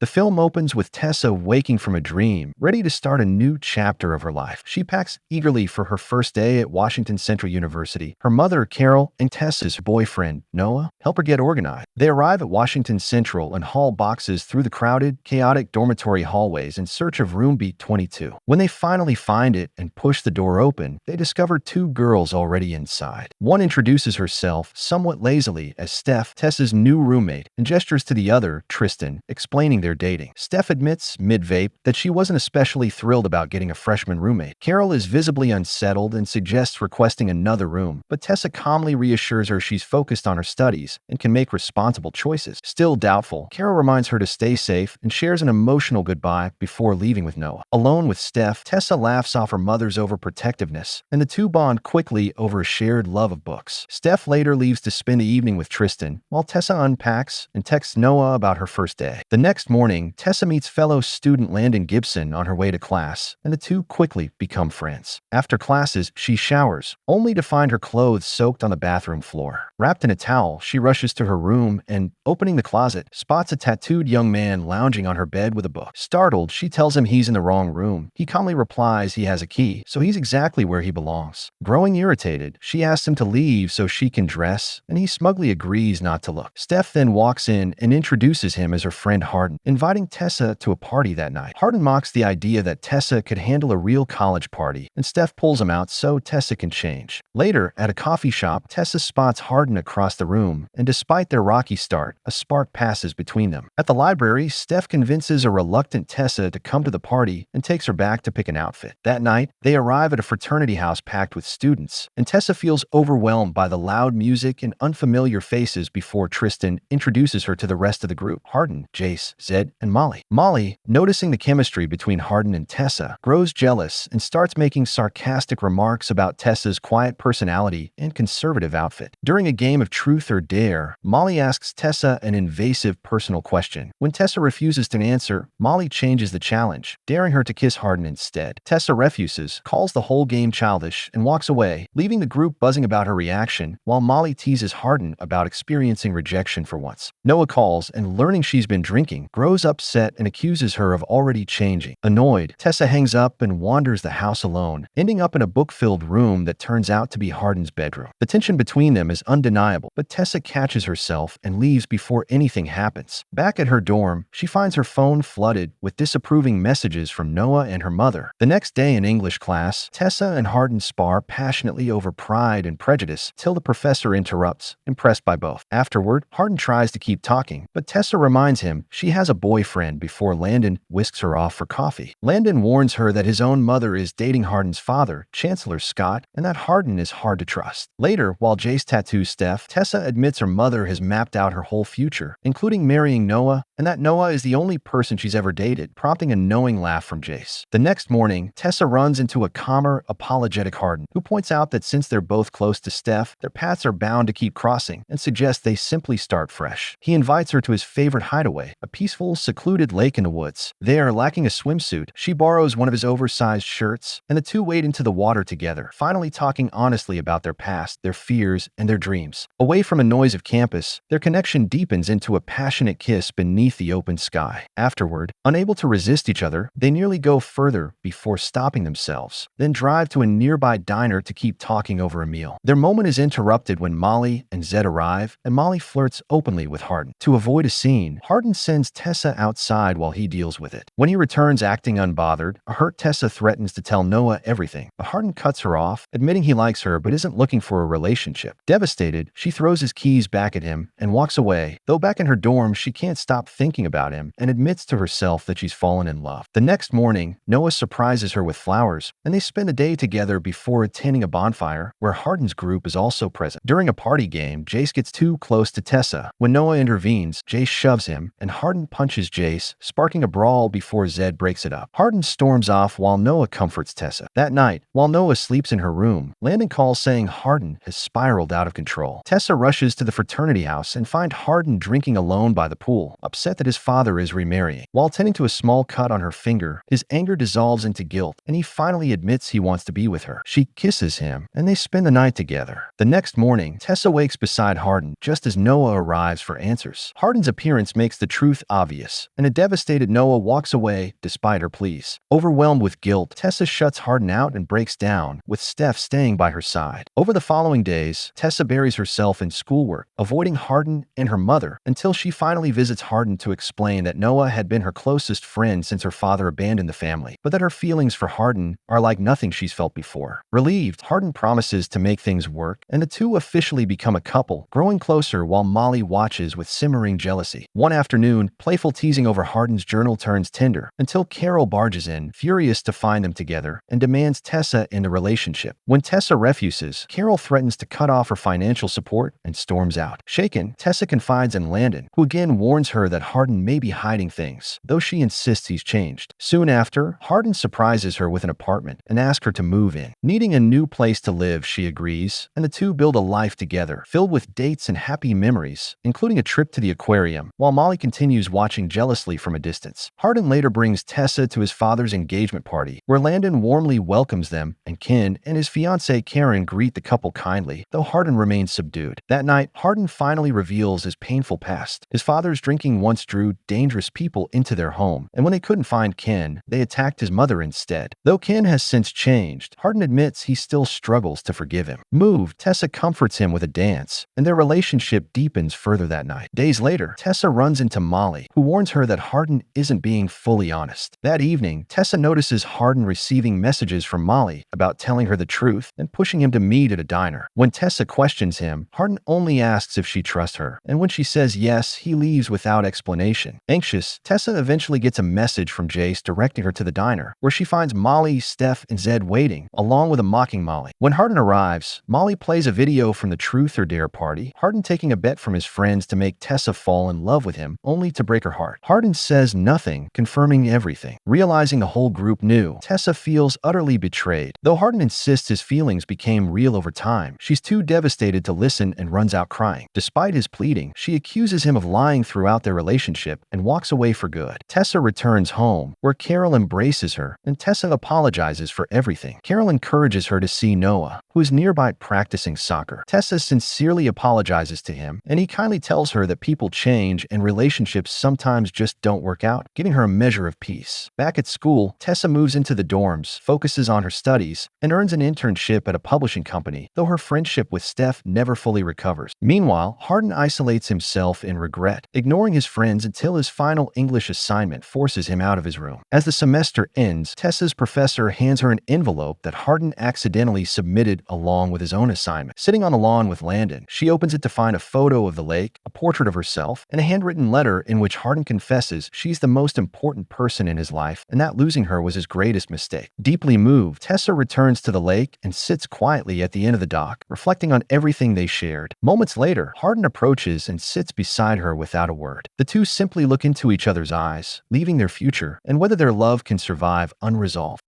The film opens with Tessa waking from a dream, ready to start a new chapter of her life. She packs eagerly for her first day at Washington Central University. Her mother, Carol, and Tessa's boyfriend, Noah, help her get organized. They arrive at Washington Central and haul boxes through the crowded, chaotic dormitory hallways in search of room B22. When they finally find it and push the door open, they discover two girls already inside. One introduces herself somewhat lazily as Steph, Tessa's new roommate, and gestures to the other, Tristan, explaining their dating. Steph admits, mid-vape, that she wasn't especially thrilled about getting a freshman roommate. Carol is visibly unsettled and suggests requesting another room, but Tessa calmly reassures her she's focused on her studies and can make responsible choices. Still doubtful, Carol reminds her to stay safe and shares an emotional goodbye before leaving with Noah. Alone with Steph, Tessa laughs off her mother's overprotectiveness, and the two bond quickly over a shared love of books. Steph later leaves to spend the evening with Tristan, while Tessa unpacks and texts Noah about her first day. The next morning, Tessa meets fellow student Landon Gibson on her way to class, and the two quickly become friends. After classes, she showers, only to find her clothes soaked on the bathroom floor. Wrapped in a towel, she rushes to her room and, opening the closet, spots a tattooed young man lounging on her bed with a book. Startled, she tells him he's in the wrong room. He calmly replies he has a key, so he's exactly where he belongs. Growing irritated, she asks him to leave so she can dress, and he smugly agrees not to look. Steph then walks in and introduces him as her friend Hardin, inviting Tessa to a party that night. Hardin mocks the idea that Tessa could handle a real college party, and Steph pulls him out so Tessa can change. Later, at a coffee shop, Tessa spots Hardin across the room, and despite their rocky start, a spark passes between them. At the library, Steph convinces a reluctant Tessa to come to the party and takes her back to pick an outfit. That night, they arrive at a fraternity house packed with students, and Tessa feels overwhelmed by the loud music and unfamiliar faces before Tristan introduces her to the rest of the group: Hardin, Jace, Zed, and Molly. Molly, noticing the chemistry between Hardin and Tessa, grows jealous and starts making sarcastic remarks about Tessa's quiet personality and conservative outfit. During a game of Truth or Dare, Molly asks Tessa an invasive personal question. When Tessa refuses to answer, Molly changes the challenge, daring her to kiss Hardin instead. Tessa refuses, calls the whole game childish, and walks away, leaving the group buzzing about her reaction, while Molly teases Hardin about experiencing rejection for once. Noah calls and, learning she's been drinking, grows upset and accuses her of already changing. Annoyed, Tessa hangs up and wanders the house alone, ending up in a book-filled room that turns out to be Hardin's bedroom. The tension between them is undeniable, but Tessa catches herself and leaves before anything happens. Back at her dorm, she finds her phone flooded with disapproving messages from Noah and her mother. The next day in English class, Tessa and Hardin spar passionately over pride and prejudice till the professor interrupts, impressed by both. Afterward, Hardin tries to keep talking, but Tessa reminds him she has a boyfriend before Landon whisks her off for coffee. Landon warns her that his own mother is dating Hardin's father, Chancellor Scott, and that Hardin is hard to trust. Later, while Jace tattoos Steph, Tessa admits her mother has mapped out her whole future, including marrying Noah, and that Noah is the only person she's ever dated, prompting a knowing laugh from Jace. The next morning, Tessa runs into a calmer, apologetic Hardin, who points out that since they're both close to Steph, their paths are bound to keep crossing, and suggests they simply start fresh. He invites her to his favorite hideaway, a peaceful, secluded lake in the woods. There, lacking a swimsuit, she borrows one of his oversized shirts, and the two wade into the water together, finally talking honestly about their past, their fears, and their dreams. Away from the noise of campus, their connection deepens into a passionate kiss beneath the open sky. Afterward, unable to resist each other, they nearly go further before stopping themselves, then drive to a nearby diner to keep talking over a meal. Their moment is interrupted when Molly and Zed arrive, and Molly flirts openly with Hardin. To avoid a scene, Hardin sends Tessa outside while he deals with it. When he returns acting unbothered, a hurt Tessa threatens to tell Noah everything, but Hardin cuts her off, admitting he likes her but isn't looking for a relationship. Devastated, she throws his keys back at him and walks away, though back in her dorm she can't stop thinking about him and admits to herself that she's fallen in love. The next morning, Noah surprises her with flowers, and they spend a day together before attending a bonfire where Hardin's group is also present. During a party game, Jace gets too close to Tessa. When Noah intervenes, Jace shoves him, and Hardin punches Jace, sparking a brawl before Zed breaks it up. Hardin storms off while Noah comforts Tessa. That night, while Noah sleeps in her room, Landon calls saying Hardin has spiraled out of control. Tessa rushes to the fraternity house and finds Hardin drinking alone by the pool, upset that his father is remarrying. While tending to a small cut on her finger, his anger dissolves into guilt, and he finally admits he wants to be with her. She kisses him, and they spend the night together. The next morning, Tessa wakes beside Hardin just as Noah arrives for answers. Hardin's appearance makes the truth obvious. obvious, and a devastated Noah walks away despite her pleas. Overwhelmed with guilt, Tessa shuts Hardin out and breaks down, with Steph staying by her side. Over the following days, Tessa buries herself in schoolwork, avoiding Hardin and her mother, until she finally visits Hardin to explain that Noah had been her closest friend since her father abandoned the family, but that her feelings for Hardin are like nothing she's felt before. Relieved, Hardin promises to make things work, and the two officially become a couple, growing closer while Molly watches with simmering jealousy. One afternoon, playful teasing over Hardin's journal turns tender, until Carol barges in, furious to find them together, and demands Tessa in the relationship. When Tessa refuses, Carol threatens to cut off her financial support and storms out. Shaken, Tessa confides in Landon, who again warns her that Hardin may be hiding things, though she insists he's changed. Soon after, Hardin surprises her with an apartment and asks her to move in. Needing a new place to live, she agrees, and the two build a life together, filled with dates and happy memories, including a trip to the aquarium, while Molly continues watching jealously from a distance. Hardin later brings Tessa to his father's engagement party, where Landon warmly welcomes them, and Ken and his fiancée Karen greet the couple kindly, though Hardin remains subdued. That night, Hardin finally reveals his painful past. His father's drinking once drew dangerous people into their home, and when they couldn't find Ken, they attacked his mother instead. Though Ken has since changed, Hardin admits he still struggles to forgive him. Moved, Tessa comforts him with a dance, and their relationship deepens further that night. Days later, Tessa runs into Molly, who warns her that Hardin isn't being fully honest. That evening, Tessa notices Hardin receiving messages from Molly about telling her the truth and pushing him to meet at a diner. When Tessa questions him, Hardin only asks if she trusts her, and when she says yes, he leaves without explanation. Anxious, Tessa eventually gets a message from Jace directing her to the diner, where she finds Molly, Steph, and Zed waiting, along with a mocking Molly. When Hardin arrives, Molly plays a video from the Truth or Dare party, Hardin taking a bet from his friends to make Tessa fall in love with him, only to break her heart. Hardin says nothing, confirming everything. Realizing the whole group knew, Tessa feels utterly betrayed. Though Hardin insists his feelings became real over time, she's too devastated to listen and runs out crying. Despite his pleading, she accuses him of lying throughout their relationship and walks away for good. Tessa returns home, where Carol embraces her, and Tessa apologizes for everything. Carol encourages her to see Noah, who is nearby practicing soccer. Tessa sincerely apologizes to him, and he kindly tells her that people change and relationships sometimes just don't work out, giving her a measure of peace. Back at school, Tessa moves into the dorms, focuses on her studies, and earns an internship at a publishing company, though her friendship with Steph never fully recovers. Meanwhile, Hardin isolates himself in regret, ignoring his friends until his final English assignment forces him out of his room. As the semester ends, Tessa's professor hands her an envelope that Hardin accidentally submitted along with his own assignment. Sitting on the lawn with Landon, she opens it to find a photo of the lake, a portrait of herself, and a handwritten letter in which Hardin confesses she's the most important person in his life, and that losing her was his greatest mistake. Deeply moved, Tessa returns to the lake and sits quietly at the end of the dock, reflecting on everything they shared. Moments later, Hardin approaches and sits beside her without a word. The two simply look into each other's eyes, leaving their future and whether their love can survive unresolved.